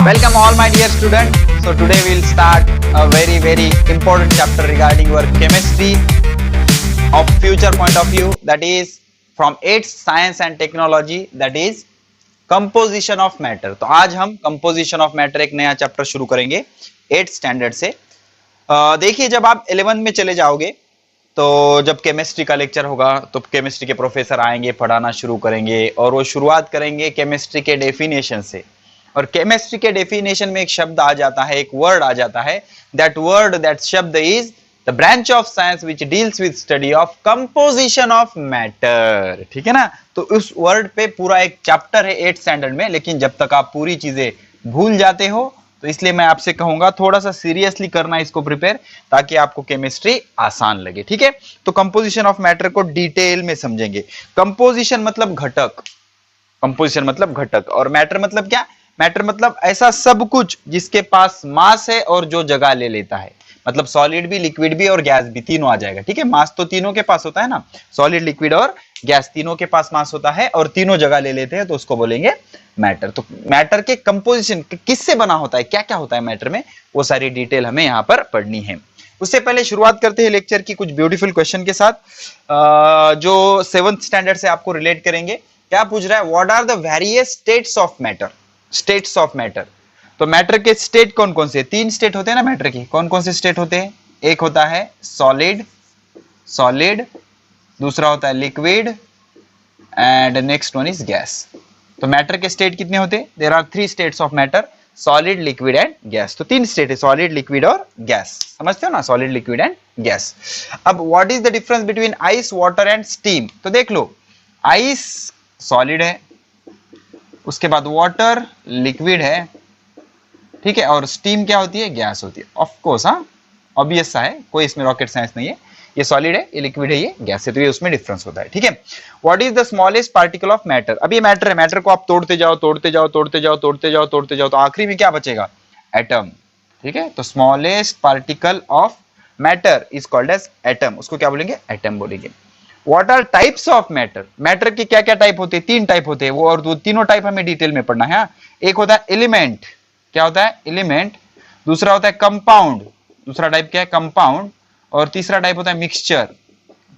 Welcome all my dear students. So today we'll start a very important chapter regarding your chemistry of future point of view, that is from 8th science and technology, that is composition of matter. तो आज हम composition of matter एक नया chapter शुरू करेंगे 8th standard से। देखिए जब आप 11th में चले जाओगे तो जब केमिस्ट्री का लेक्चर होगा तो केमिस्ट्री के प्रोफेसर आएंगे, पढ़ाना शुरू करेंगे और वो शुरुआत करेंगे केमिस्ट्री के डेफिनेशन से। और केमिस्ट्री के डेफिनेशन में एक शब्द आ जाता है, एक वर्ड आ जाता है, दैट शब्द is the branch of science which deals with study of composition of matter. ठीक है ना, तो उस वर्ड पे पूरा एक चैप्टर है 8th स्टैंडर्ड में। लेकिन जब तक आप पूरी चीजें भूल जाते हो तो इसलिए मैं आपसे कहूंगा थोड़ा सा सीरियसली करना इसको प्रिपेयर, ताकि आपको केमिस्ट्री आसान लगे। ठीक है, तो कंपोजिशन ऑफ मैटर को डिटेल में समझेंगे। कंपोजिशन मतलब घटक, कंपोजिशन मतलब घटक, और मैटर मतलब क्या? मैटर मतलब ऐसा सब कुछ जिसके पास मास है और जो जगह ले लेता है, मतलब सॉलिड भी, लिक्विड भी और गैस भी, तीनों आ जाएगा। ठीक है, मास तो तीनों के पास होता है ना, सॉलिड, लिक्विड और गैस तीनों के पास मास होता है और तीनों जगह ले लेते हैं, तो उसको बोलेंगे मैटर। तो मैटर के कंपोजिशन किससे बना होता है, क्या क्या होता है मैटर में, वो सारी डिटेल हमें यहाँ पर पढ़नी है। उससे पहले शुरुआत करते हैं लेक्चर की कुछ ब्यूटीफुल क्वेश्चन के साथ, जो 7th स्टैंडर्ड से आपको रिलेट करेंगे। क्या पूछ रहा है? What are the various states of matter? States of matter, तो मैटर के स्टेट कौन कौन से? 3 स्टेट होते हैं ना मैटर के, कौन कौन से स्टेट होते हैं? एक होता है सॉलिड, दूसरा होता है liquid and next one is gas. तो मैटर के स्टेट कितने होते हैं? There are 3 states of matter, solid, liquid and gas. तो 3 स्टेट है, सॉलिड, लिक्विड और गैस। समझते हो ना, सॉलिड, लिक्विड एंड गैस। अब what is the difference between ice, water and steam? तो देख लो, आइस सॉलिड है, उसके बाद वाटर लिक्विड है, ठीक है, और स्टीम क्या होती है? गैस होती है। ऑफ कोर्स, हाँ, ऑब्वियस सा है, कोई इसमें रॉकेट साइंस नहीं है। ये सॉलिड है, ये लिक्विड है, ये गैस है, तो ये उसमें डिफरेंस होता है। ठीक है, what is the smallest particle of matter? अब ये मैटर है, मैटर को आप तोड़ते जाओ, तो आखिरी में क्या बचेगा? एटम। ठीक है, तो smallest particle of matter is called as atom, उसको क्या बोलेंगे? एटम बोलेंगे। What are types of matter? Matter के क्या क्या टाइप होते हैं? 3 टाइप होते हैं वो, और तीनों टाइप हमें डिटेल में पढ़ना है। एक होता है एलिमेंट, क्या होता है? एलिमेंट। दूसरा होता है कंपाउंड, दूसरा टाइप क्या है? कंपाउंड। और तीसरा टाइप होता है मिक्सचर,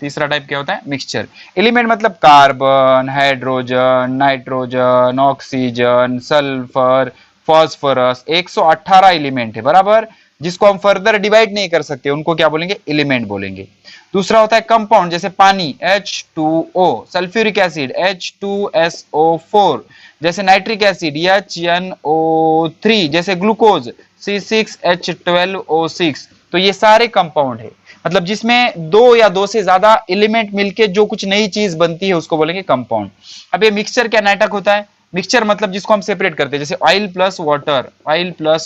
तीसरा टाइप क्या होता है? मिक्सचर। एलिमेंट मतलब carbon, hydrogen, nitrogen, oxygen, sulphur, phosphorus, 118 element है बराबर, जिसको हम फर्दर डिवाइड नहीं कर सकते, उनको क्या बोलेंगे? एलिमेंट बोलेंगे। दूसरा होता है कंपाउंड, जैसे पानी H2O, सल्फ्यूरिक एसिड H2SO4, जैसे नाइट्रिक एसिड HNO3, जैसे ग्लूकोज C6H12O6। तो ये सारे कंपाउंड है, मतलब जिसमें 2 या 2 से ज्यादा एलिमेंट मिलके जो कुछ नई चीज बनती है उसको बोलेंगे कंपाउंड। अब ये मिक्सचर क्या नाटक होता है? मिक्सचर मतलब जिसको हम सेपरेट करते हैं, जैसे ऑयल प्लस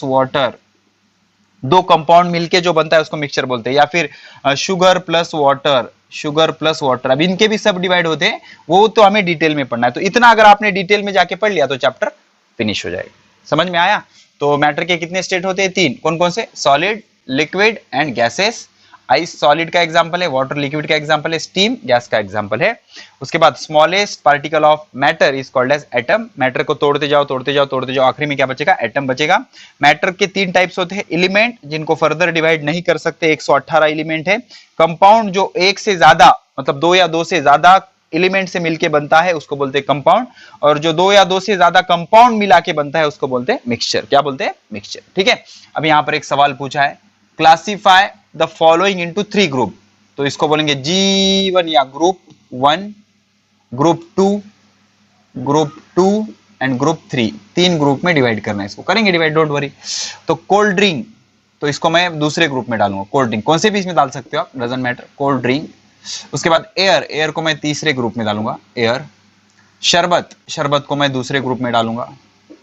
वाटर, 2 कंपाउंड मिलके जो बनता है उसको मिक्सचर बोलते हैं। या फिर शुगर प्लस वाटर, अब इनके भी सब डिवाइड होते हैं, वो तो हमें डिटेल में पढ़ना है। तो इतना अगर आपने डिटेल में जाके पढ़ लिया तो चैप्टर फिनिश हो जाएगा। समझ में आया? तो मैटर के कितने स्टेट होते हैं? 3। कौन कौन से? Solid, liquid and gases. Ice solid का एग्जांपल है, वाटर लिक्विड का एग्जांपल है, स्टीम गैस का एग्जांपल है। उसके बाद smallest particle of matter is called as atom. Matter को तोड़ते जाओ, आखिरी में क्या बचेगा? एटम बचेगा। मैटर के 3 टाइप्स होते हैं, एलिमेंट जिनको फर्दर डिवाइड नहीं कर सकते, 118 एलिमेंट है। कंपाउंड जो 1 से ज्यादा, मतलब 2 या 2 से ज्यादा एलिमेंट से मिलके बनता है उसको बोलते हैं कंपाउंड, और जो 2 या 2 से ज्यादा कंपाउंड मिला के बनता है उसको बोलते हैं मिक्सचर। क्या बोलते हैं? मिक्सचर। ठीक है, अब यहाँ पर एक सवाल पूछा है, classify the following into 3 group. तो इसको बोलेंगे G1 या group 1, group 2 and group 3। 3 group में डिवाइड करना है, इसको करेंगे डिवाइड, डोंट वरी। तो कोल्ड ड्रिंक, तो इसको मैं दूसरे ग्रुप में डालूंगा। कोल्ड ड्रिंक कौन से भी इसमें डाल सकते हो आप, डजंट मैटर, कोल्ड ड्रिंक। उसके बाद एयर को मैं तीसरे ग्रुप में डालूंगा, एयर। शरबत को मैं दूसरे ग्रुप में डालूंगा।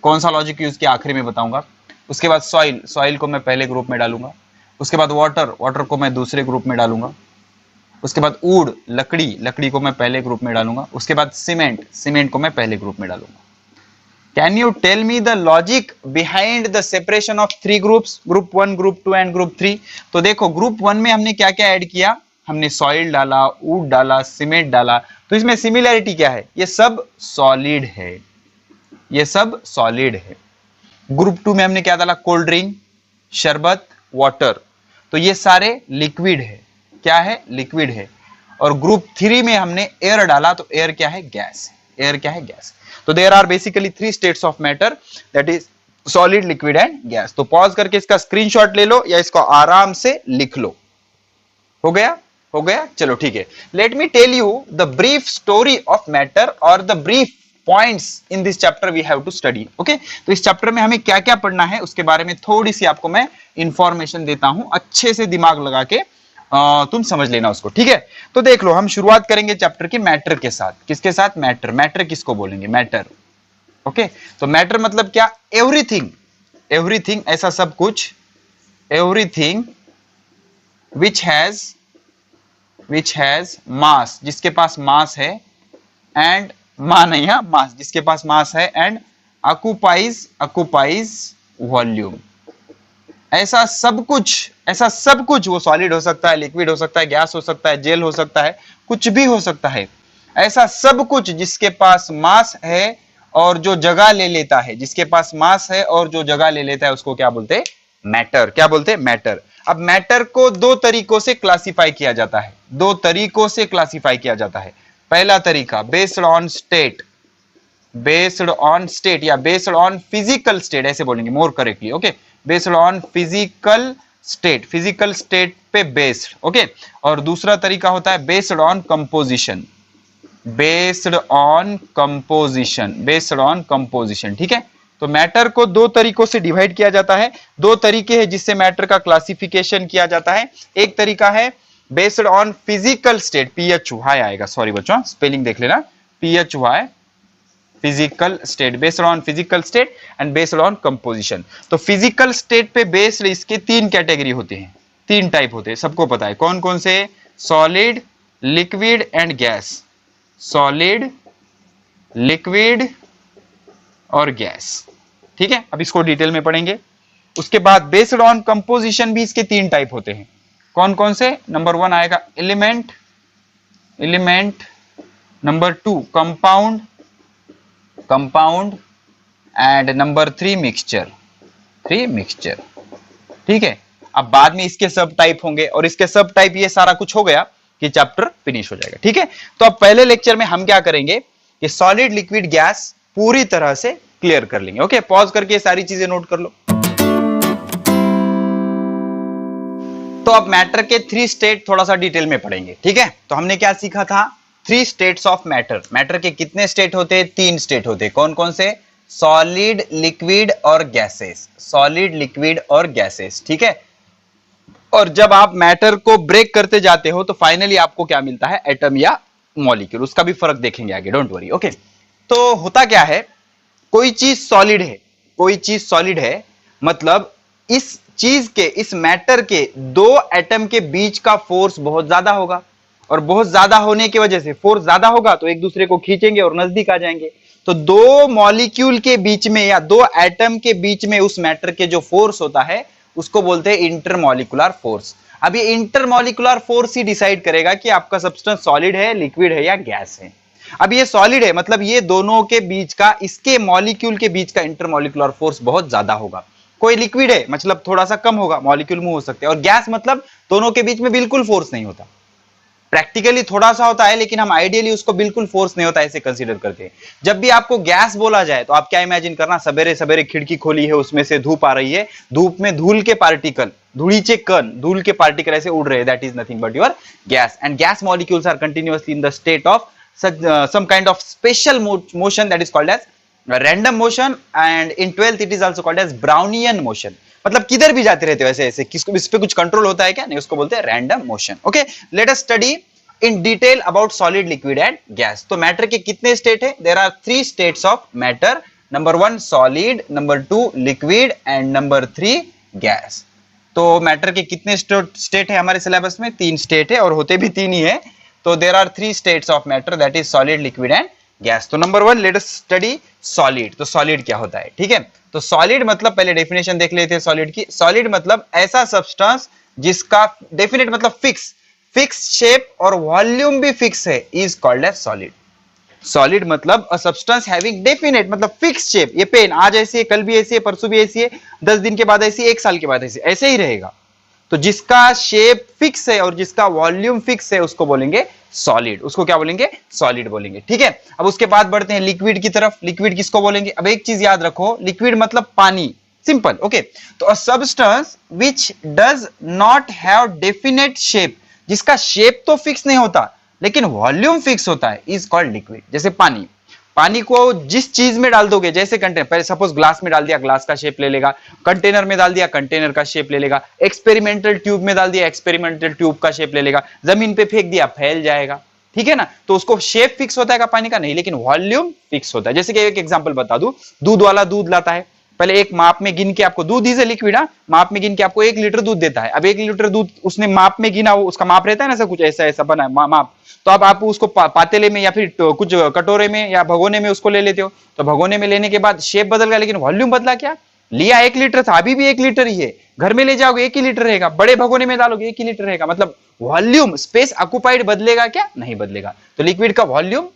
कौन सा लॉजिक यूज किया आखिरी में बताऊंगा। उसके बाद सॉइल को मैं पहले ग्रुप में डालूंगा। उसके बाद वाटर को मैं दूसरे ग्रुप में डालूंगा। उसके बाद वुड, लकड़ी को मैं पहले ग्रुप में डालूंगा। उसके बाद सीमेंट को मैं पहले ग्रुप में डालूंगा। Can you tell me the logic behind the separation of 3 groups, group 1, group 2 and group 3? तो देखो, ग्रुप 1 में हमने क्या क्या ऐड किया? हमने सॉइल डाला, वुड डाला, सीमेंट डाला। तो इसमें सिमिलैरिटी क्या है? ये सब सॉलिड है, ग्रुप 2 में हमने क्या डाला, कोल्ड ड्रिंक, शरबत, वाटर, तो ये सारे लिक्विड है, क्या है, लिक्विड है। और ग्रुप 3 में हमने एयर डाला, तो एयर क्या है, गैस, एयर क्या है, गैस। तो there are basically 3 states of matter, that is solid, liquid and gas. तो पॉज करके इसका स्क्रीनशॉट ले लो या इसको आराम से लिख लो। हो गया, हो गया, चलो ठीक है। Let me tell you the brief story of matter और the brief points in this chapter we have to study. Okay, तो इस चैप्टर में हमें क्या क्या पढ़ना है उसके बारे में थोड़ी सी आपको मैं इंफॉर्मेशन देता हूं, अच्छे से दिमाग लगा के तुम समझ लेना उसको, ठीक है। तो देख लो, हम शुरुआत करेंगे चैप्टर की मैटर के साथ। किसके साथ, मैटर। मैटर किसको बोलेंगे, मैटर। ओके, तो मैटर मतलब क्या, एवरीथिंग, एवरीथिंग ऐसा सब कुछ, एवरीथिंग which has mass, जिसके पास मास है, एंड नहीं है मास, जिसके पास मास है, एंड occupies वॉल्यूम। ऐसा सब कुछ वो सॉलिड हो सकता है, लिक्विड हो सकता है, गैस हो सकता है, जेल हो सकता है, कुछ भी हो सकता है। ऐसा सब कुछ जिसके पास मास है और जो जगह ले लेता है, जिसके पास मास है और जो जगह ले लेता है, उसको क्या बोलते हैं, मैटर। क्या बोलते हैं, मैटर। अब मैटर को दो तरीकों से क्लासिफाई किया जाता है, दो तरीकों से क्लासिफाई किया जाता है। पहला तरीका based on state, based on state या बेस्ड ऑन फिजिकल स्टेट, ऐसे बोलेंगे more correctly. Okay, based on physical state, physical state पे बेस्ड। ओके, और दूसरा तरीका होता है based on composition, based on composition, based on composition. ठीक है, तो मैटर को दो तरीकों से डिवाइड किया जाता है। दो तरीके हैं जिससे मैटर का क्लासिफिकेशन किया जाता है। एक तरीका है based on physical state, PHY आएगा, सॉरी बच्चों स्पेलिंग देख लेना, PHY, physical state, based on physical state and based on composition. तो फिजिकल स्टेट पे बेस्ड इसके तीन कैटेगरी होते हैं, तीन टाइप होते हैं, सबको पता है कौन कौन से, solid, liquid and gas, solid, liquid और गैस। ठीक है, अब इसको डिटेल में पढ़ेंगे। उसके बाद बेस्ड ऑन कंपोजिशन भी इसके तीन टाइप होते हैं, कौन कौन से, नंबर 1 आएगा element, element, number 2 compound, compound and number 3 mixture, 3 mixture. ठीक है, अब बाद में इसके सब टाइप होंगे और इसके सब टाइप, ये सारा कुछ हो गया कि चैप्टर फिनिश हो जाएगा। ठीक है, तो अब पहले लेक्चर में हम क्या करेंगे कि सॉलिड, लिक्विड, गैस पूरी तरह से क्लियर कर लेंगे। ओके, पॉज करके ये सारी चीजें नोट कर लो। तो अब मैटर के 3 स्टेट थोड़ा सा डिटेल में पढ़ेंगे। ठीक है, तो हमने क्या सीखा था, 3 स्टेट्स ऑफ मैटर। मैटर के कितने स्टेट होते हैं, 3 स्टेट होते हैं, कौन कौन से, सॉलिड, लिक्विड और गैसेस, सॉलिड, लिक्विड और गैसेस। ठीक है, और जब आप मैटर को ब्रेक करते जाते हो तो फाइनली आपको क्या मिलता है, एटम या मॉलिक्यूल। उसका भी फर्क देखेंगे आगे, डोंट वरी। ओके, तो होता क्या है, कोई चीज सॉलिड है, कोई चीज सॉलिड है, मतलब इस चीज के, इस मैटर के दो एटम के बीच का फोर्स बहुत ज्यादा होगा, और बहुत ज्यादा होने की वजह से, फोर्स ज्यादा होगा तो एक दूसरे को खींचेंगे और नजदीक आ जाएंगे। तो दो मॉलिक्यूल के बीच में या दो एटम के बीच में उस मैटर के जो फोर्स होता है उसको बोलते हैं इंटरमॉलिक्यूलर फोर्स। अब ये इंटरमॉलिक्यूलर फोर्स ही डिसाइड करेगा कि आपका सब्सटेंस सॉलिड है, लिक्विड है या गैस है। अब ये सॉलिड है, मतलब ये दोनों के बीच का, इसके मॉलिक्यूल के बीच का इंटरमॉलिक्यूलर फोर्स बहुत ज्यादा होगा। कोई लिक्विड है, मतलब थोड़ा सा कम होगा, मॉलिक्यूल मूव हो सकते हैं। और गैस मतलब दोनों के बीच में बिल्कुल फोर्स नहीं होता, प्रैक्टिकली थोड़ा सा होता है, लेकिन हम आइडियली उसको बिल्कुल फोर्स नहीं होता ऐसे कंसीडर करते हैं। जब भी आपको गैस बोला जाए तो आप क्या इमेजिन करना, सवेरे सवेरे खिड़की खोली है, उसमें से धूप आ रही है, धूप में धूल के पार्टिकल, धूळीचे कण, धूल के पार्टिकल ऐसे उड़ रहे हैं, that is nothing but your gas. And gas molecules are continuously in the state of some kind of special motion that is called as random motion, and in 12th it is also called as Brownian motion। मतलब किधर भी जाते रहते हो ऐसे ऐसे, किसको इस पे कुछ कंट्रोल होता है क्या, नहीं, उसको बोलते हैं random motion. Okay, let us study in detail about solid, liquid and gas. तो मैटर के कितने स्टेट है, there are 3 states of matter, number 1 solid, number 2 liquid and number 3 gas. तो मैटर के कितने स्टेट है हमारे सिलेबस में, 3 स्टेट है, और होते भी 3 ही है। तो there are 3 states of matter, that is solid, liquid and gas। तो number 1 let us study solid। तो solid क्या होता है, ठीक है, तो solid मतलब पहले डेफिनेशन देख लेते हैं solid की। solid मतलब ऐसा सब्सटेंस जिसका डेफिनेट मतलब फिक्स शेप और वॉल्यूम भी फिक्स है, is called as solid। Solid मतलब अ सब्सटेंस हैविंग डेफिनेट मतलब फिक्स शेप। ये पेन आज ऐसी है, कल भी ऐसी है, परसों भी ऐसी है, 10 दिन के बाद ऐसी, 1 साल के बाद ऐसी, ऐसे ही रहेगा। तो जिसका शेप फिक्स है और जिसका वॉल्यूम फिक्स है उसको बोलेंगे सॉलिड। उसको क्या बोलेंगे? सॉलिड बोलेंगे। ठीक है, अब उसके बाद बढ़ते हैं लिक्विड की तरफ। लिक्विड किसको बोलेंगे? अब एक चीज याद रखो, लिक्विड मतलब पानी, सिंपल। ओके, तो a substance which does not have definite shape, जिसका शेप तो फिक्स नहीं होता लेकिन वॉल्यूम फिक्स होता है, इज कॉल्ड लिक्विड। जैसे पानी, पानी को जिस चीज में डाल दोगे, जैसे कंटेनर, पहले सपोज ग्लास में डाल दिया, ग्लास का शेप ले लेगा, कंटेनर में डाल दिया, कंटेनर का शेप ले लेगा, एक्सपेरिमेंटल ट्यूब में डाल दिया, एक्सपेरिमेंटल ट्यूब का शेप ले लेगा, जमीन पे फेंक दिया, फैल जाएगा। ठीक है ना, तो उसको शेप फिक्स होता है का पानी का? नहीं, लेकिन वॉल्यूम फिक्स होता है। जैसे कि एक एग्जांपल बता दूं, दूध वाला दूध लाता है, पहले एक माप में गिन के आपको, दूध इज ए लिक्विड, माप में गिन के आपको 1 लीटर दूध देता है। अब 1 लीटर दूध उसने माप में गिना, वो उसका माप रहता है ना, ऐसा कुछ ऐसा ऐसा बना है माप। तो अब आप उसको पातेले में या फिर कुछ कटोरे में या भगोने में उसको ले लेते हो, तो भगोने में लेने के बाद शेप बदल गया लेकिन वॉल्यूम बदला क्या? लिया 1 लीटर था, अभी भी 1 लीटर ही है, घर में ले जाओगे 1 ही लीटर रहेगा, बड़े भगोने में डालोगे 1 ही लीटर रहेगा। मतलब वॉल्यूम, स्पेस ऑक्युपाइड बदलेगा क्या? नहीं बदलेगा। तो लिक्विड का वॉल्यूम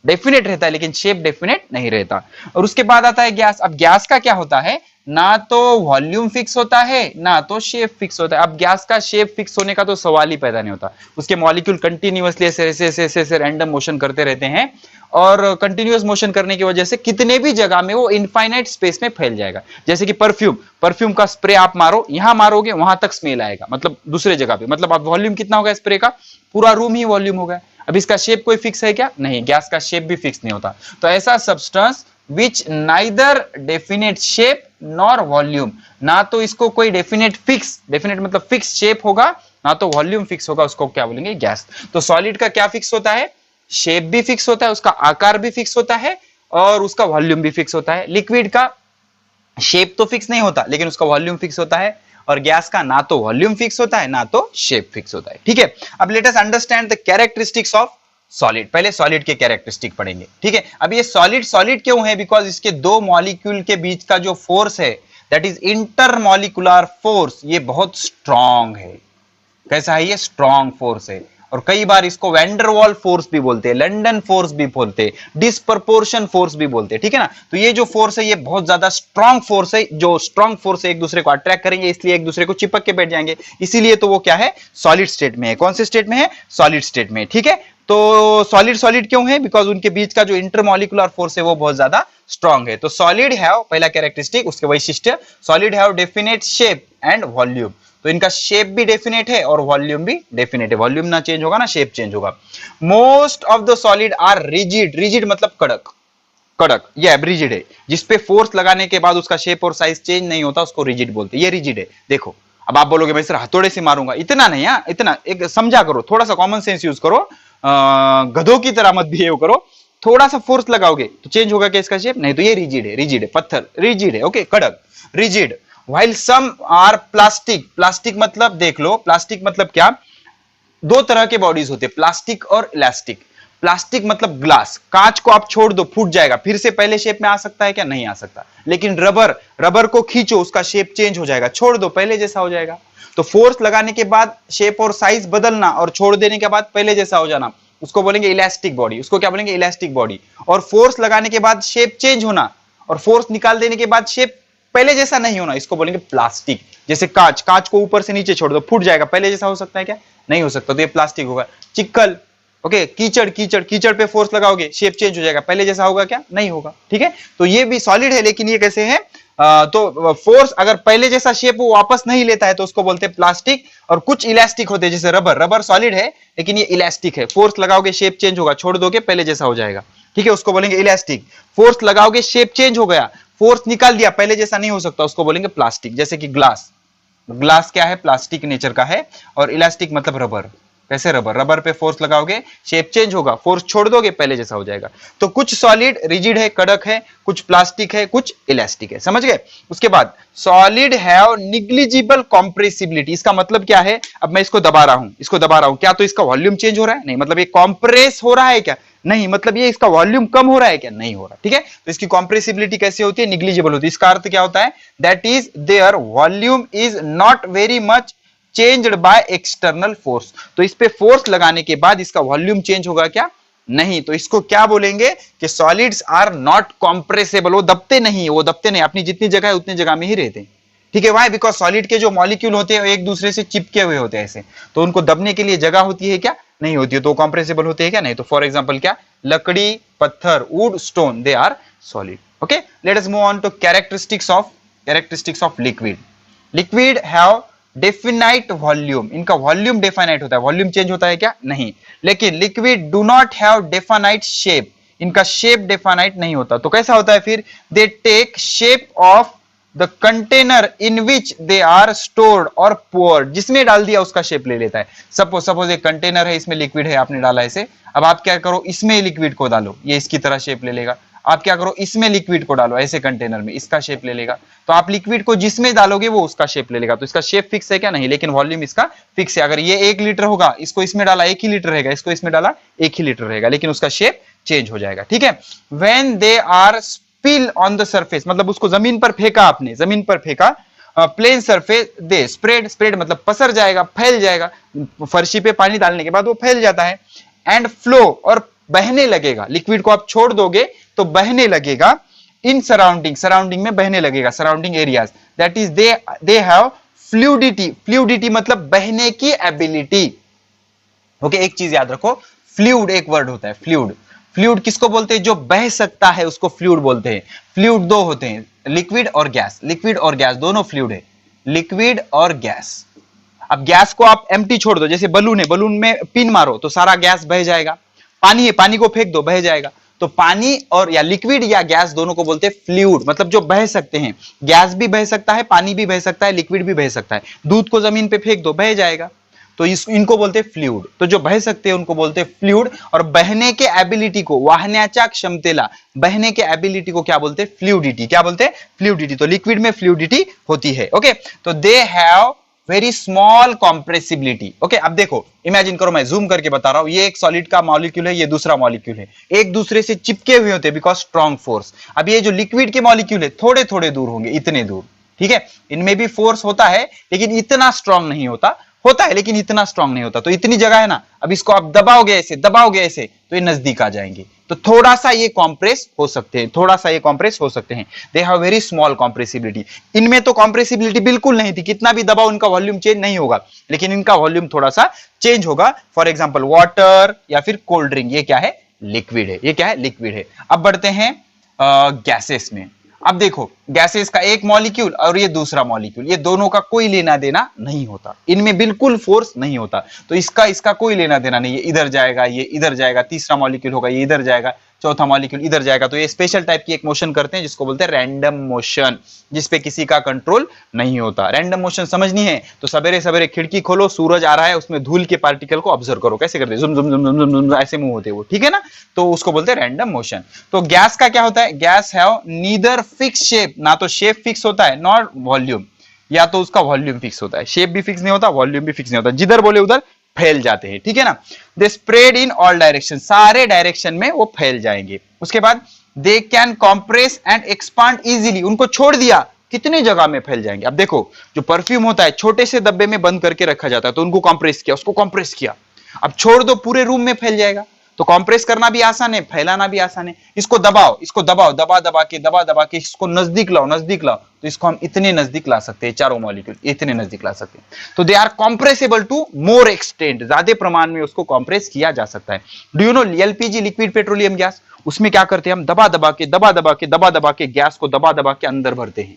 डेफिनेट रहता है लेकिन शेप डेफिनेट नहीं रहता। और उसके बाद आता है गैस। अब गैस का क्या होता है? ना तो वॉल्यूम फिक्स होता है ना तो शेप फिक्स होता है। अब गैस का शेप फिक्स होने का तो सवाल ही पैदा नहीं होता। उसके मॉलिक्यूल कंटिन्यूअसली ऐसे रैंडम मोशन करते रहते हैं और कंटिन्यूअस मोशन करने की वजह से कितने भी जगह में वो इनफाइनाइट स्पेस में फैल जाएगा। जैसे कि परफ्यूम का स्प्रे आप मारो, यहां मारोगे वहां तक स्मेल आएगा, मतलब दूसरे जगह पे, मतलब अब वॉल्यूम कितना होगा स्प्रे का? पूरा रूम ही वॉल्यूम होगा। अब इसका शेप कोई फिक्स है क्या? नहीं, गैस का शेप भी फिक्स नहीं होता। तो ऐसा substance which neither definite shape nor volume, ना तो इसको कोई डेफिनेट मतलब फिक्स शेप होगा, ना तो वॉल्यूम फिक्स होगा, उसको क्या बोलेंगे? गैस। तो सॉलिड का क्या फिक्स होता है? शेप भी फिक्स होता है, उसका आकार भी फिक्स होता है और उसका वॉल्यूम भी फिक्स होता है। लिक्विड का शेप तो फिक्स नहीं होता लेकिन उसका वॉल्यूम फिक्स होता है, और गैस का ना तो वॉल्यूम फिक्स होता है ना तो शेप फिक्स होता है। ठीक है, अब let us understand the characteristics of solid. पहले सॉलिड के कैरेक्टरिस्टिक पढ़ेंगे। ठीक है, अब ये सॉलिड क्यों है? बिकॉज इसके दो मॉलिक्यूल के बीच का जो फोर्स है, दैट इज इंटरमॉलिक्यूलर फोर्स, ये बहुत स्ट्रॉन्ग है। कैसा है ये? स्ट्रॉन्ग फोर्स है। और कई बार इसको वैंडरवॉल फोर्स भी बोलते हैं, लंडन फोर्स भी बोलते हैं, डिस्प्रपोर्शन फोर्स भी बोलते हैं। ठीक है ना, तो ये जो फोर्स है ये बहुत ज्यादा स्ट्रॉन्ग फोर्स है। जो स्ट्रॉन्ग फोर्स है एक दूसरे को अट्रैक्ट करेंगे, इसलिए एक दूसरे को चिपक के बैठ जाएंगे, इसीलिए तो वो क्या है? सॉलिड स्टेट में है। कौन से स्टेट में है? सॉलिड स्टेट में। ठीक है, तो सॉलिड क्यों है? बिकॉज उनके बीच का जो इंटरमॉलिक्यूलर फोर्स है वो बहुत ज्यादा स्ट्रॉन्ग है। तो सॉलिड हैव, पहला कैरेक्टरिस्टिक, उसके वैशिष्ट्य, solid have definite shape and volume. तो इनका शेप भी डेफिनेट है और वॉल्यूम भी डेफिनेट है। वॉल्यूम ना चेंज होगा ना शेप चेंज होगा। Most of the solid are rigid मतलब कड़क, ये अब रिजिड है। जिसपे फोर्स लगाने के बाद उसका शेप और साइज चेंज नहीं होता उसको रिजिड बोलते हैं। ये रिजिड है। देखो, अब आप बोलोगे मैं सिर्फ हथौड़े से मारूंगा, इतना नहीं, इतना एक समझा करो, थोड़ा सा कॉमन सेंस यूज करो, गधों की तरह मत बिहेव करो। थोड़ा सा फोर्स लगाओगे तो चेंज होगा क्या इसका शेप? नहीं। तो ये रिजिड है, पत्थर रिजिड है। ओके, कड़क, rigid. while some are plastic मतलब देख लो, प्लास्टिक मतलब क्या? दो तरह के बॉडीज होते हैं, प्लास्टिक और इलास्टिक। प्लास्टिक मतलब ग्लास, कांच को आप छोड़ दो फूट जाएगा, फिर से पहले शेप में आ सकता है क्या? नहीं आ सकता। लेकिन रबर को खींचो, उसका शेप चेंज हो जाएगा, छोड़ दो पहले जैसा हो जाएगा। तो फोर्स लगाने के बाद शेप और साइज बदलना और छोड़ देने के बाद पहले जैसा हो जाना, उसको बोलेंगे इलास्टिक बॉडी। उसको क्या बोलेंगे? Elastic body. और फोर्स लगाने के बाद शेप चेंज होना और फोर्स निकाल देने के बाद शेप पहले जैसा नहीं होना, इसको बोलेंगे प्लास्टिक। जैसे कांच को ऊपर से नीचे छोड़ दो, फूट जाएगा, पहले जैसा हो सकता है क्या? नहीं हो सकता, तो ये प्लास्टिक होगा। चिक्कल, ओके, कीचड़ पे फोर्स लगाओगे शेप चेंज हो जाएगा, पहले जैसा होगा क्या? नहीं होगा। ठीक है, तो ये भी सॉलिड है लेकिन ये कैसे है? तो फोर्स अगर पहले जैसा शेप वो वापस नहीं लेता है तो उसको बोलते हैं प्लास्टिक। और कुछ इलास्टिक होते हैं, जैसे रबर सॉलिड है लेकिन ये इलास्टिक है, फोर्स लगाओगे शेप चेंज होगा, छोड़ दोगे पहले जैसा हो जाएगा। ठीक है, उसको बोलेंगे इलास्टिक। फोर्स लगाओगे शेप चेंज हो गया, फोर्स निकाल दिया, पहले जैसा नहीं हो सकता, उसको बोलेंगे प्लास्टिक। जैसे कि ग्लास क्या है? प्लास्टिक नेचर का है। और इलास्टिक मतलब रबर। कैसे? रबर पे फोर्स लगाओगे शेप चेंज होगा, फोर्स छोड़ दोगे पहले जैसा हो जाएगा। तो कुछ सॉलिड रिजिड है, कड़क है, कुछ प्लास्टिक है, कुछ इलास्टिक है। समझ गए? उसके बाद सॉलिड हैव निग्लिजिबल कॉम्प्रेसिबिलिटी। इसका मतलब क्या है? अब मैं इसको दबा रहा हूं, क्या तो इसका वॉल्यूम चेंज हो रहा है? नहीं। मतलब ये कॉम्प्रेस हो रहा है क्या? नहीं। मतलब ये इसका वॉल्यूम कम हो रहा है क्या? नहीं हो रहा। ठीक है, तो इसकी कॉम्प्रेसिबिलिटी कैसे होती है? निग्लिजिबल होती है। इसका अर्थ क्या होता है? That is there volume is not very much changed by external force. तो इस पे फोर्स लगाने के बाद इसका वॉल्यूम चेंज होगा क्या? नहीं। तो इसको क्या बोलेंगे कि सॉलिड्स आर नॉट कॉम्प्रेसेबल, वो दबते नहीं, वो दबते नहीं, अपनी जितनी जगह है उतनी जगह में ही रहते हैं। ठीक है, वाई? बिकॉज सॉलिड के जो मॉलिक्यूल होते हैं एक दूसरे से चिपके हुए होते हैं ऐसे, तो उनको दबने के लिए जगह होती है क्या? नहीं होती है, तो कॉम्प्रेसेबल होते हैं क्या? नहीं। तो फॉर एग्जाम्पल क्या? लकड़ी, पत्थर, wood, stone, they are solid. Okay, let us move on to characteristics of liquid. Liquid have definite volume, इनका वॉल्यूम डेफिनाइट होता है। वॉल्यूम चेंज होता है क्या? नहीं। लेकिन liquid do not have definite shape, इनका शेप डेफिनाइट नहीं होता। तो कैसा होता है फिर? They take shape of the container in which they are stored और पोर्ड, जिसमें डाल दिया उसका शेप ले लेता है। सपोज एक कंटेनर है, इसमें लिक्विड है, आपने डाला इसे, अब आप क्या करो, इसमें लिक्विड को डालो, ये इसकी तरह शेप ले लेगा। आप क्या करो, इसमें लिक्विड को डालो ऐसे कंटेनर में, इसका शेप ले लेगा। तो आप लिक्विड को जिसमें डालोगे वो उसका शेप ले लेगा। तो इसका शेप फिक्स है क्या? नहीं। लेकिन वॉल्यूम इसका फिक्स है। अगर ये 1 लीटर होगा, इसको इसमें डाला 1 ही लीटर रहेगा, इसको इसमें डाला 1 ही लीटर रहेगा, लेकिन उसका शेप चेंज हो जाएगा। ठीक है, when they are spill on the surface, मतलब उसको जमीन पर फेंका आपने, जमीन पर फेंका, plane surface they spread, spread मतलब पसर जाएगा, फैल जाएगा। फर्शी पे पानी डालने के बाद वो फैल जाता है। एंड फ्लो, और बहने लगेगा। लिक्विड को आप छोड़ दोगे तो बहने लगेगा इन सराउंडिंग, सराउंडिंग में बहने लगेगा, surrounding areas. That is they have fluidity, fluidity मतलब बहने की एबिलिटी। ओके, एक चीज याद रखो, फ्लूइड एक वर्ड होता है, फ्लूइड। फ्लूइड किसको बोलते हैं? जो बह सकता है उसको फ्लूइड बोलते हैं। फ्लूइड दो होते हैं, लिक्विड और गैस। लिक्विड और गैस दोनों फ्लूइड है, लिक्विड और गैस। अब गैस को आप एम्प्टी छोड़ दो, जैसे बलून है, बलून में पिन मारो तो सारा गैस बह जाएगा। पानी है, पानी को फेंक दो, बह जाएगा। तो पानी और या लिक्विड या गैस दोनों को बोलते हैं फ्लूइड, मतलब जो बह सकते हैं। गैस भी बह सकता है, पानी भी बह सकता है, लिक्विड भी बह सकता है। दूध को जमीन पे फेंक दो, बह जाएगा। तो इनको बोलते हैं फ्लूइड। तो जो बह सकते हैं उनको बोलते हैं फ्लूइड, और बहने के एबिलिटी को, वाहण्याच्या क्षमतेला, बहने के एबिलिटी को क्या बोलते हैं? फ्लूइडिटी। क्या बोलते हैं? फ्लूइडिटी। तो लिक्विड में फ्लूइडिटी होती है। ओके, तो they have very small compressibility. Okay, अब देखो, इमेजिन करो, मैं जूम करके बता रहा हूं, ये एक सॉलिड का मॉलिक्यूल है, ये दूसरा मॉलिक्यूल है, एक दूसरे से चिपके हुए होते हैं बिकॉज स्ट्रॉन्ग फोर्स। अब ये जो लिक्विड के मॉलिक्यूल है थोड़े थोड़े दूर होंगे, इतने दूर। ठीक है, इनमें भी फोर्स होता है लेकिन इतना स्ट्रॉन्ग नहीं होता, होता है लेकिन इतना स्ट्रॉन्ग नहीं होता। तो इतनी जगह है ना, अब इसको आप दबाओगे ऐसे, दबाओगे ऐसे, तो ये नजदीक आ जाएंगे। तो थोड़ा सा ये कॉम्प्रेस हो सकते हैं, थोड़ा सा ये कॉम्प्रेस हो सकते हैं। They have very small compressibility. इनमें तो कॉम्प्रेसिबिलिटी बिल्कुल नहीं थी, कितना भी दबाओ इनका वॉल्यूम चेंज नहीं होगा, लेकिन इनका वॉल्यूम थोड़ा सा चेंज होगा। फॉर एग्जाम्पल वाटर या फिर कोल्ड ड्रिंक, ये क्या है? लिक्विड है। ये क्या है? लिक्विड है। अब बढ़ते हैं गैसेस में। अब देखो, गैसेस का एक मॉलिक्यूल और ये दूसरा मॉलिक्यूल, ये दोनों का कोई लेना देना नहीं होता, इनमें बिल्कुल फोर्स नहीं होता। तो इसका कोई लेना देना नहीं है, इधर जाएगा, ये इधर जाएगा, तीसरा मॉलिक्यूल होगा, ये इधर जाएगा, चौथा मॉलिक्यूल इधर जाएगा। तो ये स्पेशल टाइप की एक मोशन करते हैं जिसको बोलते हैं रैंडम मोशन, जिसपे किसी का कंट्रोल नहीं होता। रैंडम मोशन समझनी है तो सवेरे सवेरे खिड़की खोलो, सूरज आ रहा है, उसमें धूल के पार्टिकल को ऑब्जर्व करो, कैसे करते हैं, जुम जुम जुम जुम जुम जुम ऐसे मूव होते हैं वो। ठीक है ना, तो उसको बोलते हैं रैंडम मोशन। तो गैस का क्या होता है? Guys have neither fix shape, ना तो शेप फिक्स होता है, नॉट वॉल्यूम, या तो उसका वॉल्यूम फिक्स होता है। शेप भी फिक्स नहीं होता, वॉल्यूम भी फिक्स नहीं होता, जिधर बोले उधर फैल जाते हैं। ठीक है ना, they spread in all direction, सारे डायरेक्शन में वो फैल जाएंगे। उसके बाद they can compress and expand easily, उनको छोड़ दिया कितने जगह में फैल जाएंगे। अब देखो, जो परफ्यूम होता है छोटे से डब्बे में बंद करके रखा जाता है, तो उनको कॉम्प्रेस किया, उसको कॉम्प्रेस किया, अब छोड़ दो पूरे रूम में फैल जाएगा। तो कॉम्प्रेस करना भी आसान है, फैलाना भी आसान है। इसको दबाओ, इसको दबाओ, दबा दबा के इसको नजदीक लाओ, नजदीक लाओ, तो इसको हम इतने नजदीक ला सकते हैं, चारों मॉलिक्यूल इतने नजदीक ला सकते हैं। तो they are compressible to more extent, ज्यादा प्रमाण में उसको कॉम्प्रेस किया जा सकता है। Do you know LPG, liquid petroleum gas, उसमें क्या करते हैं हम? दबा दबा के गैस को दबा दबा के अंदर भरते हैं।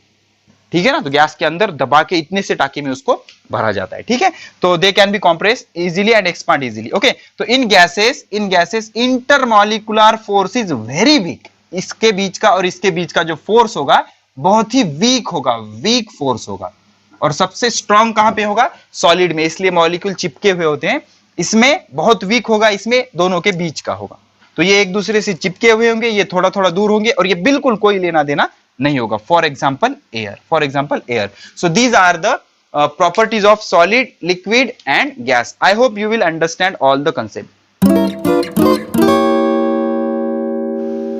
ठीक है ना, तो गैस के अंदर दबा के इतने से टाकी में उसको भरा जाता है। ठीक है, तो they can be compress easily and expand easily. Okay, तो in gases intermolecular force is very weak, इसके बीच का और इसके बीच का जो फोर्स होगा बहुत ही वीक होगा, वीक फोर्स होगा। और सबसे स्ट्रॉन्ग कहां पे होगा? सॉलिड में, इसलिए मॉलिक्यूल चिपके हुए होते हैं, इसमें बहुत वीक होगा, इसमें दोनों के बीच का होगा। तो ये एक दूसरे से चिपके हुए होंगे, ये थोड़ा थोड़ा दूर होंगे, और ये बिल्कुल कोई लेना देना नहीं होगा। For example air, so these are the properties of solid, liquid and gas. I hope you will understand all the concept.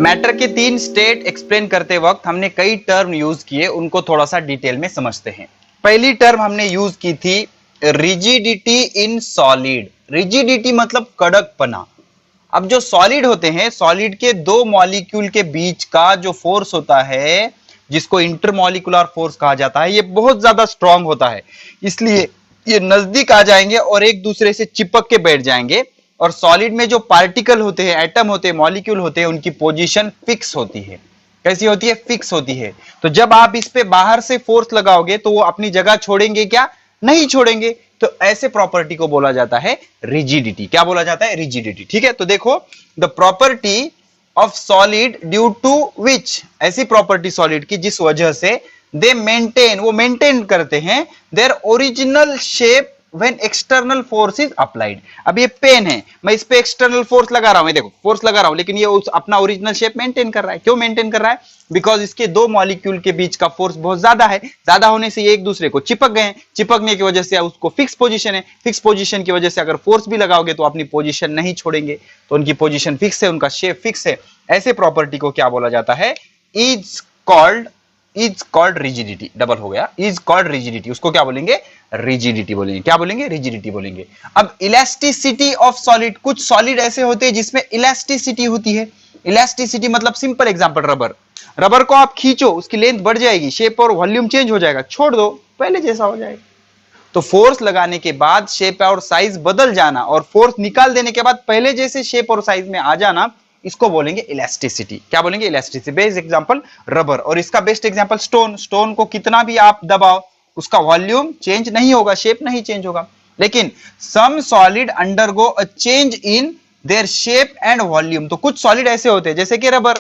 Matter के 3 स्टेट एक्सप्लेन करते वक्त हमने कई टर्म यूज किए, उनको थोड़ा सा डिटेल में समझते हैं। पहली टर्म हमने यूज की थी रिजिडिटी इन सॉलिड। रिजिडिटी मतलब कड़कपना, अब जो सॉलिड होते हैं, सॉलिड के दो मॉलिक्यूल के बीच का जो फोर्स होता है, जिसको इंटरमॉलिक्यूलर फोर्स कहा जाता है, ये बहुत ज्यादा स्ट्रांग होता है। इसलिए ये नजदीक आ जाएंगे और एक दूसरे से चिपक के बैठ जाएंगे। और सॉलिड में जो पार्टिकल होते हैं, एटम होते हैं, मॉलिक्यूल होते हैं, उनकी पोजीशन फिक्स होती है। कैसी होती है? फिक्स होती है। तो जब आप इस पे बाहर से फोर्स लगाओगे तो वो अपनी जगह छोड़ेंगे क्या? नहीं छोड़ेंगे। तो ऐसे प्रॉपर्टी को बोला जाता है रिजिडिटी। क्या बोला जाता है? रिजिडिटी। ठीक है, तो देखो, the property of solid due to which, ऐसी प्रॉपर्टी सॉलिड की जिस वजह से दे मेंटेन, वो मेंटेन करते हैं their original shape when external force is applied. अब ये पेन है, मैं इस पे एक्सटर्नल फोर्स लगा रहा हूं, देखो फोर्स लगा रहा हूं, लेकिन ये अपना ओरिजिनल शेप मेंटेन कर रहा है। क्यों मेंटेन कर रहा है? बिकॉज इसके दो मॉलिक्यूल के बीच का फोर्स बहुत ज्यादा है। ज्यादा होने से ये एक दूसरे को चिपक गए हैं। चिपकने की वजह से उसको फिक्स पोजीशन है। फिक्स पोजीशन की वजह से अगर फोर्स भी लगाओगे तो अपनी पोजीशन नहीं छोड़ेंगे, तो उनकी पोजीशन फिक्स है, उनका शेप फिक्स है। ऐसे प्रॉपर्टी को क्या बोला जाता है? Is called rigidity. डबल हो गया, इज कॉल्ड रिजिडिटी। उसको क्या बोलेंगे? रिजिडिटी बोलेंगे। क्या बोलेंगे? रिजिडिटी बोलेंगे। अब इलास्टिसिटी ऑफ सॉलिड, कुछ सॉलिड ऐसे होते हैं जिसमें इलास्टिसिटी होती है। इलास्टिसिटी मतलब सिंपल एग्जांपल, रबर। रबर को आप खींचो, उसकी लेंथ बढ़ जाएगी, शेप और वॉल्यूम चेंज हो जाएगा, छोड़ दो पहले जैसा हो जाएगा। तो फोर्स लगाने के बाद शेप और साइज बदल जाना और फोर्स निकाल देने के बाद पहले जैसे शेप और साइज में आ जाना, इसको बोलेंगे इलास्टिसिटी। क्या बोलेंगे? इलास्टिसिटी। बेस्ट एग्जांपल रबर, और इसका बेस्ट एग्जांपल स्टोन। स्टोन को कितना भी आप दबाओ, उसका वॉल्यूम चेंज नहीं होगा, शेप नहीं चेंज होगा। लेकिन some solid undergo a change in their shape and volume. तो कुछ सॉलिड ऐसे होते हैं जैसे कि रबर,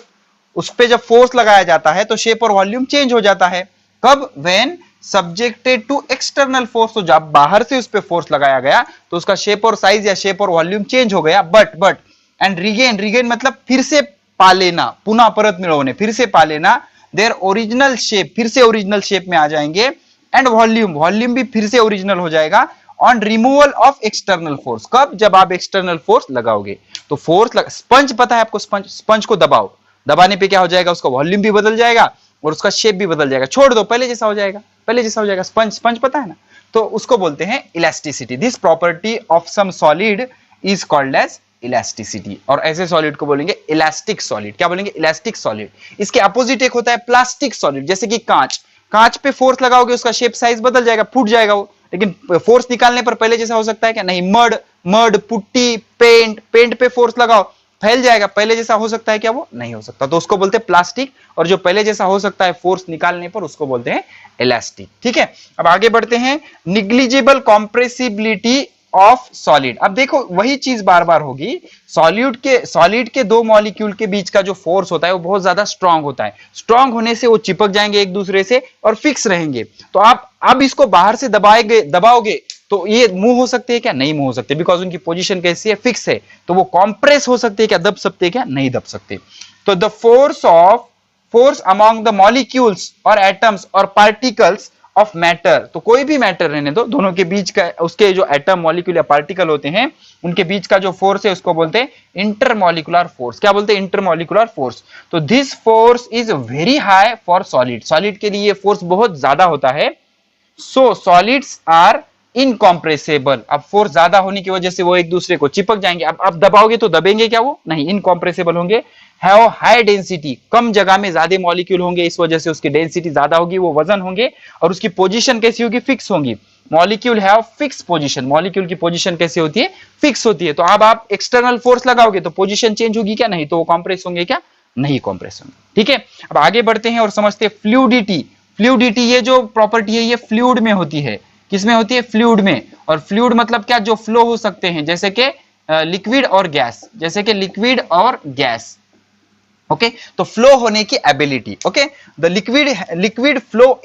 उस पे जब फोर्स लगाया जाता है तो शेप और वॉल्यूम चेंज हो जाता है। कब? When subjected to external force. तो जब बाहर से उस पे फोर्स लगाया गया तो उसका शेप और साइज या शेप और वॉल्यूम चेंज हो गया। बट एंड रिगेन मतलब फिर से पा लेना, पुनः परत मिलने, फिर से पा लेना देयर ओरिजिनल शेप, फिर से ओरिजिनल शेप में आ जाएंगे। एंड वॉल्यूम भी फिर से ओरिजिनल हो जाएगा on removal of external force. कब? जब आप एक्सटर्नल फोर्स लगाओगे। तो फोर्स स्पंज पता है आपको? स्पंज को दबाओ, दबाने पे क्या हो जाएगा? उसका वॉल्यूम भी बदल जाएगा और उसका शेप भी बदल जाएगा। छोड़ दो, पहले जैसा हो जाएगा, पहले जैसा हो जाएगा। स्पंज पता है ना? तो उसको बोलते हैं elasticity. This property of some solid is called as elasticity. और ऐसे सॉलिड को बोलेंगे इलास्टिक सॉलिड। क्या बोलेंगे? Elastic solid. इसके अपोजिट एक होता है प्लास्टिक सॉलिड, जैसे कि कांच। कांच पे फोर्स लगाओगे, उसका शेप साइज बदल जाएगा, फूट जाएगा वो, लेकिन फोर्स निकालने पर पहले जैसा हो सकता है क्या? नहीं। मड, पुट्टी, पेंट पे फोर्स लगाओ, फैल जाएगा, पहले जैसा हो सकता है क्या? वो नहीं हो सकता। तो उसको बोलते हैं प्लास्टिक, और जो पहले जैसा हो सकता है फोर्स निकालने पर, उसको बोलते हैं इलास्टिक। ठीक है, अब आगे बढ़ते हैं। Negligible compressibility of solid. अब देखो वही चीज बार बार होगी। सॉलिड के दो मॉलिक्यूल के बीच का जो फोर्स होता है वो बहुत ज्यादा स्ट्रांग होता है। स्ट्रांग होने से वो चिपक जाएंगे एक दूसरे से और फिक्स रहेंगे। तो आप अब इसको बाहर से दबाओगे तो ये मूव हो सकते हैं क्या? नहीं मूव हो सकते, बिकॉज उनकी पोजीशन कैसी है? फिक्स है। तो वो कॉम्प्रेस हो सकते हैं क्या? दब सकते हैं क्या? नहीं दब सकते। तो the force among the molecules और एटम्स और पार्टिकल्स ऑफ मैटर, तो कोई भी मैटर रहने दो, दोनों के बीच का, उसके जो एटम, मॉलिक्यूल या पार्टिकल होते हैं, उनके बीच का जो फोर्स है उसको बोलते हैं इंटरमॉलिक्यूलर फोर्स। क्या बोलते हैं? Intermolecular force. तो this force is very high for solid. Solid के लिए फोर्स बहुत ज्यादा होता है। So solids are incompressible. अब फोर्स ज्यादा होने की वजह से वो एक दूसरे को चिपक जाएंगे। अब आप दबाओगे तो दबेंगे क्या? वो नहीं, इनकॉम्प्रेसेबल होंगे। हैव हाई डेंसिटी, कम जगह में ज्यादा मॉलिक्यूल होंगे, इस वजह से उसकी डेंसिटी ज्यादा होगी, वो वजन होंगे, और उसकी पोजीशन कैसी होगी? फिक्स होंगी। Molecule have fix position. Molecule की पोजीशन कैसी होती है? फिक्स होती है। तो अब आप एक्सटर्नल फोर्स लगाओगे तो पोजीशन चेंज होगी क्या? नहीं। तो वो कॉम्प्रेस होंगे क्या? नहीं कॉम्प्रेस होंगे। ठीक है, अब आगे बढ़ते हैं और समझते हैं फ्लूइडिटी। फ्लूइडिटी, ये जो प्रॉपर्टी है ये फ्लूइड में होती है। किसमें होती है? फ्लूइड में। और फ्लूइड मतलब क्या? जो फ्लो हो सकते हैं, जैसे कि लिक्विड और गैस, जैसे कि लिक्विड और गैस। ओके, तो फ्लो होने की ability. Okay, the liquid flow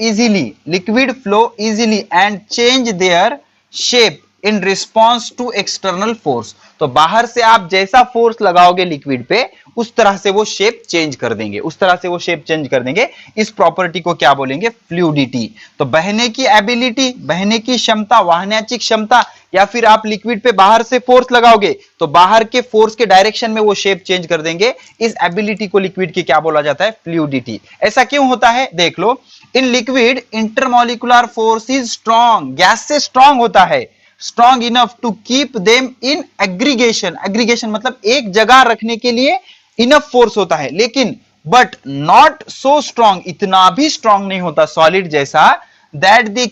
easily and change their shape in response to external force. तो बाहर से आप जैसा फोर्स लगाओगे लिक्विड पे, उस तरह से वो शेप चेंज कर देंगे, उस तरह से वो शेप चेंज कर देंगे। इस प्रॉपर्टी को क्या बोलेंगे? फ्लूइडिटी। तो बहने की एबिलिटी, बहने की क्षमता, वाहनाची क्षमता, या फिर आप लिक्विड पे बाहर से फोर्स लगाओगे तो बाहर के फोर्स के डायरेक्शन में वो शेप चेंज कर देंगे। इस एबिलिटी को लिक्विड की क्या बोला जाता है? फ्लूइडिटी। ऐसा क्यों होता है? देख लो, in liquid intermolecular force is strong. Gas से स्ट्रॉन्ग होता है। Strong enough to keep them in aggregation, aggregation मतलब एक जगह रखने के लिए इनफ फोर्स होता है, लेकिन बट नॉट सो स्ट्रॉन्ग, इतना भी स्ट्रॉन्ग नहीं होता सॉलिड जैसा, that they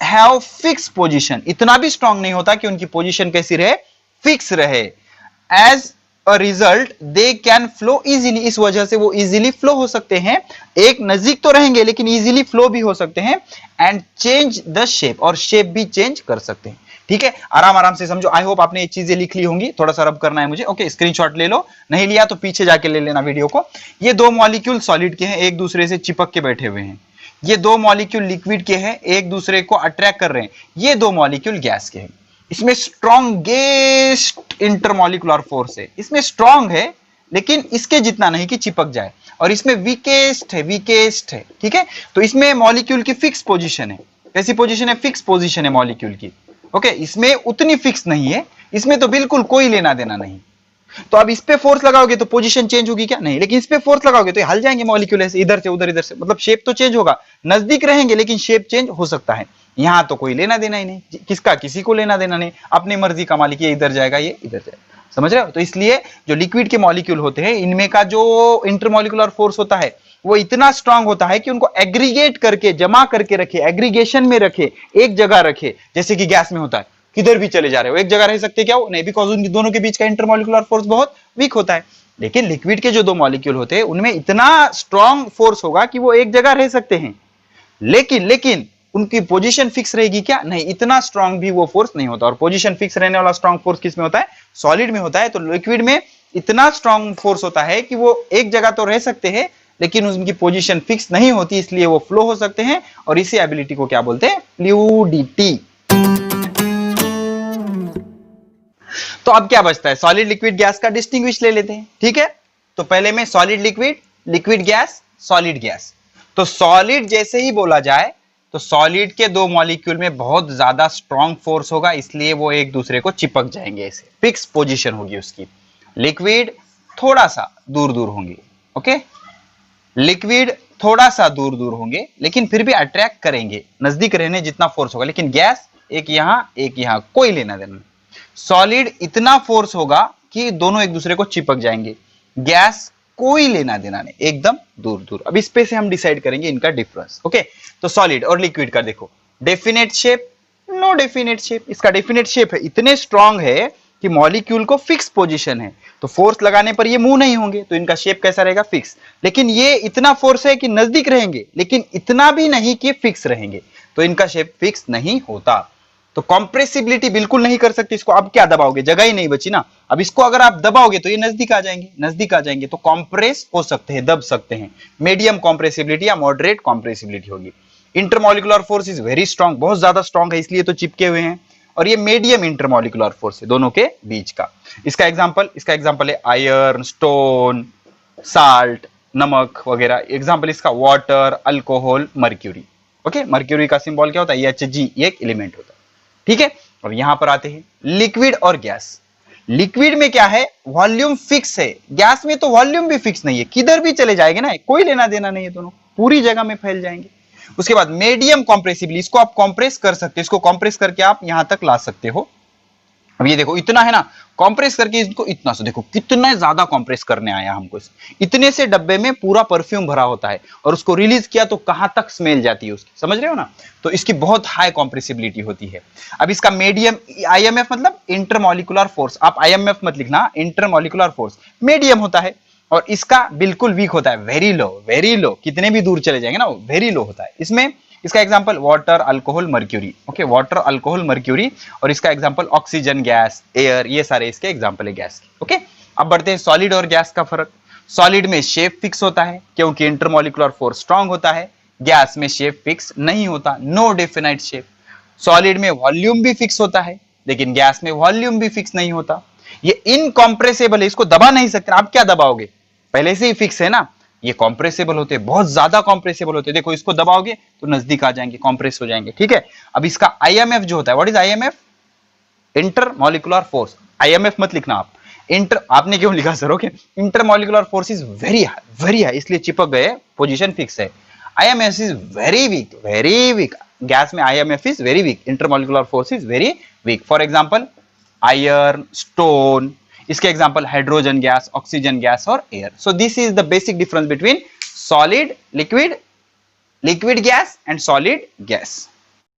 have fix position, इतना भी स्ट्रॉन्ग नहीं होता कि उनकी पोजीशन कैसी रहे, फिक्स रहे। As a result they can flow easily, इस वजह से वो इजीली फ्लो हो सकते हैं, एक नजदीक तो रहेंगे लेकिन इजीली फ्लो भी हो सकते हैं, एंड चेंज द शेप, और शेप भी चेंज कर सकते हैं। ठीक है, आराम आराम से समझो। आई होप आपने ये चीजें लिख ली होंगी, थोड़ा सा रब करना है मुझे। ओके, स्क्रीनशॉट ले लो, नहीं लिया तो पीछे जाके ले लेना वीडियो को। ये दो मॉलिक्यूल सॉलिड के हैं, एक दूसरे से चिपक के बैठे हुए हैं। ये दो मॉलिक्यूल लिक्विड के हैं, एक दूसरे को अट्रैक्ट कर रहे हैं। ये दो मॉलिक्यूल गैस के हैं। इसमें स्ट्रॉन्गेस्ट इंटरमॉलिक्यूलर फोर्स है, इसमें स्ट्रॉन्ग है लेकिन इसके जितना नहीं कि चिपक जाए, और इसमें वीकेस्ट है, वीकेस्ट है। ठीक है, तो इसमें मॉलिक्यूल की फिक्स पोजीशन है। कैसी पोजीशन है? फिक्स पोजीशन है मॉलिक्यूल की। ओके, इसमें उतनी फिक्स नहीं है, इसमें तो बिल्कुल कोई लेना देना नहीं। तो अब इस पे फोर्स लगाओगे तो पोजीशन चेंज होगी क्या? नहीं। लेकिन इस पे फोर्स लगाओगे तो हल जाएंगे मॉलिक्यूल ऐसे, इधर से उधर, इधर से, मतलब शेप तो चेंज होगा, नजदीक रहेंगे लेकिन शेप चेंज हो सकता है। यहां तो कोई लेना देना ही नहीं, किसका? किसी को लेना देना नहीं, अपनी मर्जी का मालिक, ये इधर जाएगा, ये इधर जाएगा। समझ रहे हो? तो इसलिए जो लिक्विड के मॉलिक्यूल होते हैं, इनमें का जो इंटरमॉलिक्यूलर फोर्स होता है वो इतना स्ट्रांग होता है कि उनको एग्रीगेट करके, जमा करके रखे, एग्रीगेशन में रखे, एक जगह रखे। जैसे कि गैस में होता है, किधर भी चले जा रहे हो, एक जगह रह सकते क्या? वो नहीं, बिकॉज उन दोनों के बीच का इंटरमॉलिक्यूलर फोर्स बहुत वीक होता है। लेकिन लिक्विड के जो दो मॉलिक्यूल होते हैं उनमें इतना स्ट्रांग फोर्स होगा कि वो एक जगह रह सकते हैं, लेकिन उनकी पोजीशन फिक्स रहेगी क्या? नहीं, इतना स्ट्रांग भी वो फोर्स नहीं होता। और पोजीशन फिक्स रहने वाला स्ट्रांग फोर्स किस में होता है? सॉलिड में होता है। तो लिक्विड में इतना स्ट्रांग फोर्स होता है कि वो एक जगह तो रह सकते हैं लेकिन उनकी पोजीशन फिक्स नहीं होती, इसलिए वो फ्लो हो सकते हैं। और इसी एबिलिटी को क्या बोलते हैं? फ्लूइडिटी। तो अब क्या बचता है? सॉलिड, लिक्विड, गैस का डिस्टिंग्विश ले लेते हैं। ठीक है, तो पहले में solid liquid, liquid gas, solid gas. तो सॉलिड जैसे ही बोला जाए तो सॉलिड के दो मॉलिक्यूल में बहुत ज्यादा स्ट्रॉन्ग फोर्स होगा, इसलिए वो एक दूसरे को चिपक जाएंगे, ऐसे फिक्स पोजीशन होगी उसकी। लिक्विड थोड़ा सा दूर दूर होंगे। ओके, लिक्विड थोड़ा सा दूर दूर होंगे लेकिन फिर भी अट्रैक्ट करेंगे, नजदीक रहने जितना फोर्स होगा। लेकिन गैस एक यहां एक यहां, कोई लेना देना। सॉलिड इतना फोर्स होगा कि दोनों एक दूसरे को चिपक जाएंगे, गैस कोई लेना देना नहीं, एकदम दूर दूर। अब इस पे से हम डिसाइड करेंगे इनका डिफरेंस। ओके, तो सॉलिड और लिक्विड का देखो, definite shape, no definite shape. इसका डेफिनेट शेप है, इतने स्ट्रांग है कि मॉलिक्यूल को फिक्स पोजीशन है, तो फोर्स लगाने पर ये मूव नहीं होंगे, तो इनका शेप कैसा रहेगा? फिक्स। लेकिन ये इतना फोर्स है कि नजदीक रहेंगे लेकिन इतना भी नहीं कि फिक्स रहेंगे, तो इनका शेप फिक्स नहीं होता। तो कॉम्प्रेसिबिलिटी बिल्कुल नहीं कर सकते इसको। अब क्या दबाओगे? जगह ही नहीं बची ना। अब इसको अगर आप दबाओगे तो ये नजदीक आ जाएंगे, नजदीक आ जाएंगे, तो कॉम्प्रेस हो सकते हैं, दब सकते हैं। मीडियम कॉम्प्रेसिबिलिटी या मॉडरेट कॉम्प्रेसिबिलिटी होगी। Intermolecular force is very strong, बहुत ज्यादा स्ट्रांग है, इसलिए तो चिपके हुए हैं। और ये मीडियम इंटरमॉलिक्यूलर फोर्स है दोनों के बीच का। इसका एग्जांपल है आयरन, स्टोन, साल्ट, नमक वगैरह। एग्जांपल इसका water, alcohol, mercury. Okay, mercury का सिंबल क्या होता है? Hg, ये एक एलिमेंट होता है। ठीक है, अब यहां पर आते हैं लिक्विड और गैस। लिक्विड में क्या है? वॉल्यूम फिक्स है, गैस में तो वॉल्यूम भी फिक्स नहीं है, किधर भी चले जाएंगे ना, कोई लेना देना नहीं है, दोनों पूरी जगह में फैल जाएंगे। उसके बाद मीडियम कॉम्प्रेसिबिलिटी, इसको आप कॉम्प्रेस कर सकते हो, इसको कॉम्प्रेस करके आप यहां तक ला सकते हो। अब ये देखो, इतना है ना, कॉम्प्रेस करके इसको इतना से, देखो कितना ज्यादा कॉम्प्रेस करने आया हमको। इतने से डब्बे में पूरा परफ्यूम भरा होता है और उसको रिलीज किया तो कहां तक स्मेल जाती है उसकी, समझ रहे हो ना? तो इसकी बहुत हाई कॉम्प्रेसिबिलिटी होती है। अब इसका मीडियम, आईएमएफ मतलब इंटरमॉलिक्यूलर फोर्स, आप आईएमएफ मत लिखना, इंटरमॉलिक्यूलर फोर्स मीडियम होता है। और इसका बिल्कुल वीक होता है, वेरी लो, वेरी लो, कितने भी दूर चले जाएंगे ना वो वेरी लो होता है। इसमें इसका example water, alcohol, mercury. Okay, water, alcohol, mercury. और इसका एग्जांपल ऑक्सीजन गैस, एयर, ये सारे इसके एग्जांपल है गैस के। ओके, अब बढ़ते हैं सॉलिड और गैस का फर्क। सॉलिड में शेप फिक्स होता है क्योंकि इंटरमॉलिक्यूलर फोर्स स्ट्रांग होता है। गैस में शेप फिक्स नहीं होता, नो डेफिनाइट शेप। सॉलिड में वॉल्यूम भी फिक्स होता है लेकिन गैस में वॉल्यूम भी फिक्स नहीं होता। ये इनकॉम्प्रेसेबल है, इसको दबा नहीं सकते। आप क्या दबाओगे? पहले से ही फिक्स है ना। ये कॉम्प्रेसेबल होते हैं, बहुत ज्यादा कॉम्प्रेसेबल होते हैं। देखो, इसको दबाओगे तो नजदीक आ जाएंगे, कॉम्प्रेस हो जाएंगे। ठीक है, अब इसका आईएमएफ जो होता है, what is IMF? Intermolecular force. IMF मत लिखना आप, आपने क्यों लिखा sir? Okay, intermolecular force is very high, इसलिए चिपक गए, पोजीशन फिक्स है। IMF is very weak, very weak, gas में IMF is very weak, intermolecular force is very weak. For example iron, stone, इसके example hydrogen gas, oxygen gas और air. So this is the basic difference between solid, liquid, liquid gas and solid gas.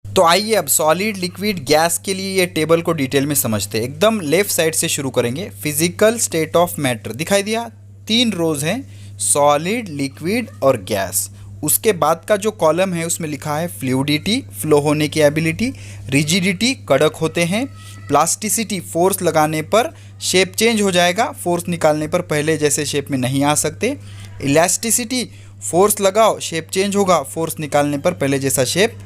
तो आइए अब solid, liquid, gas के लिए ये table को detail में समझते हैं. एकदम लेफ्ट साइड से शुरू करेंगे. फिजिकल स्टेट ऑफ मैटर दिखाई दिया, 3 रोज हैं, सॉलिड, लिक्विड और गैस. उसके बाद का जो कॉलम है उसमें लिखा है फ्लूइडिटी, फ्लो होने की एबिलिटी, रिजिडिटी, कड़क होते हैं, प्लास्टिसिटी, फोर्स लगाने पर शेप चेंज हो जाएगा, फोर्स निकालने पर पहले जैसे शेप में नहीं आ सकते, इलास्टिसिटी, फोर्स लगाओ शेप चेंज होगा, फोर्स निकालने पर पहले जैसा शेप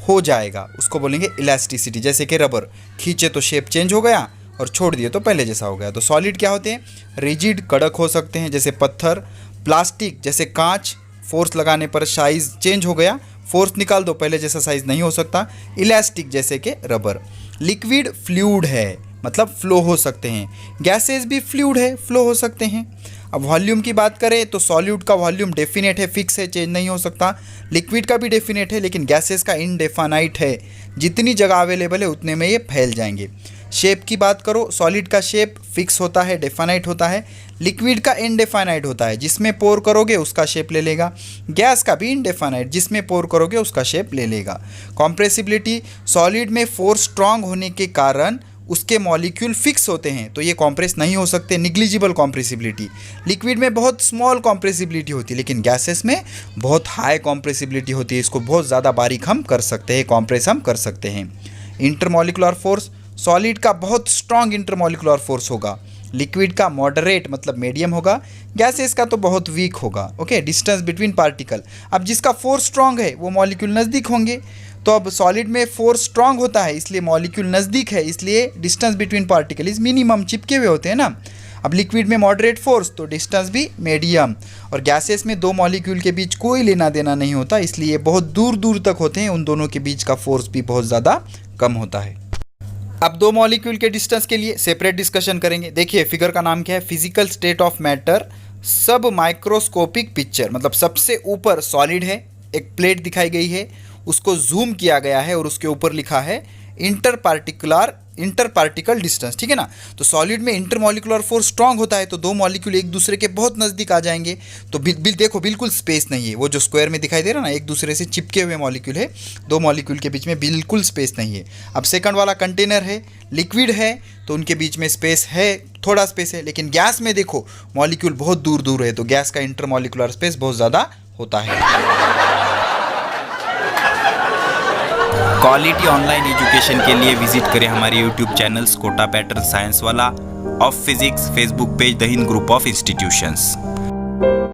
हो जाएगा, उसको बोलेंगे इलास्टिसिटी. जैसे कि रबर खींचे तो शेप चेंज हो गया और छोड़ दिए तो पहले जैसा हो गया. तो सॉलिड क्या होते हैं? रिजिड, कड़क हो सकते हैं जैसे पत्थर. प्लास्टिक जैसे कांच, फोर्स लगाने पर साइज चेंज हो गया, फोर्स निकाल दो पहले जैसा साइज नहीं हो सकता. इलास्टिक जैसे कि रबर. लिक्विड फ्लूइड है, मतलब फ्लो हो सकते हैं. गैसेस भी फ्लूइड है, फ्लो हो सकते हैं. अब वॉल्यूम की बात करें तो सॉल्यूट का वॉल्यूम डेफिनेट है, फिक्स है, चेंज नहीं हो सकता. लिक्विड का भी डेफिनेट है, लेकिन गैसेस का इनडेफिनाइट है, जितनी जगह अवेलेबल है उतने में ये फैल जाएंगे. शेप की बात करो, सॉलिड का शेप फिक्स होता है, डेफिनाइट होता है. लिक्विड का इनडेफिनाइट होता है, जिसमें पोर करोगे उसका शेप ले लेगा. गैस का भी इनडेफिनाइट, जिसमें पोर करोगे उसका शेप ले लेगा. कॉम्प्रेसिबिलिटी, सॉलिड में फोर्स स्ट्रांग होने के कारण उसके मॉलिक्यूल फिक्स होते हैं तो ये कॉम्प्रेस नहीं हो सकते, निग्लिजिबल कॉम्प्रेसिबिलिटी. लिक्विड में बहुत स्मॉल कॉम्प्रेसिबिलिटी होती है, लेकिन गैसेस में बहुत हाई कॉम्प्रेसिबिलिटी होती है. इसको बहुत ज़्यादा बारीक हम कर सकते हैं, कॉम्प्रेस हम कर सकते हैं. इंटरमॉलिकुलर फोर्स, सॉलिड का बहुत स्ट्रांग इंटरमॉलिकुलर फोर्स होगा, लिक्विड का मॉडरेट मतलब मीडियम होगा, गैसेस का तो बहुत वीक होगा. Okay, distance between particle. अब जिसका फोर्स स्ट्रांग है वो मॉलिक्यूल नज़दीक होंगे. तो अब सॉलिड में फोर्स स्ट्रांग होता है इसलिए मॉलिक्यूल नज़दीक है, इसलिए distance between particle is minimum, चिपके हुए होते हैं ना. अब लिक्विड में मॉडरेट फोर्स तो डिस्टेंस भी मीडियम. और गैसेस में 2 मॉलिक्यूल के बीच कोई लेना देना नहीं होता, इसलिए बहुत दूर दूर तक होते हैं, उन दोनों के बीच का फोर्स भी बहुत ज़्यादा कम होता है. अब 2 मॉलिक्यूल के डिस्टेंस के लिए सेपरेट डिस्कशन करेंगे. देखिए फिगर का नाम क्या है? फिजिकल स्टेट ऑफ मैटर सब माइक्रोस्कोपिक पिक्चर. मतलब सबसे ऊपर सॉलिड है, एक प्लेट दिखाई गई है, उसको जूम किया गया है और उसके ऊपर लिखा है इंटर पार्टिकल डिस्टेंस. ठीक है ना. तो सॉलिड में इंटरमॉलिकुलर फोर्स स्ट्रांग होता है तो 2 मॉलिक्यूल एक दूसरे के बहुत नज़दीक आ जाएंगे. तो देखो बिल्कुल स्पेस नहीं है, वो जो स्क्वायर में दिखाई दे रहा है ना, एक दूसरे से चिपके हुए मॉलिक्यूल है, 2 मॉलिक्यूल के बीच में बिल्कुल स्पेस नहीं है. अब सेकंड वाला कंटेनर है, लिक्विड है, तो उनके बीच में स्पेस है, थोड़ा स्पेस है. लेकिन गैस में देखो मॉलिक्यूल बहुत दूर दूर है, तो गैस का इंटरमॉलिकुलर स्पेस बहुत ज़्यादा होता है. क्वालिटी ऑनलाइन एजुकेशन के लिए विजिट करें हमारे YouTube channels Kota pattern science वाला, of physics, Facebook page the Hind group of institutions.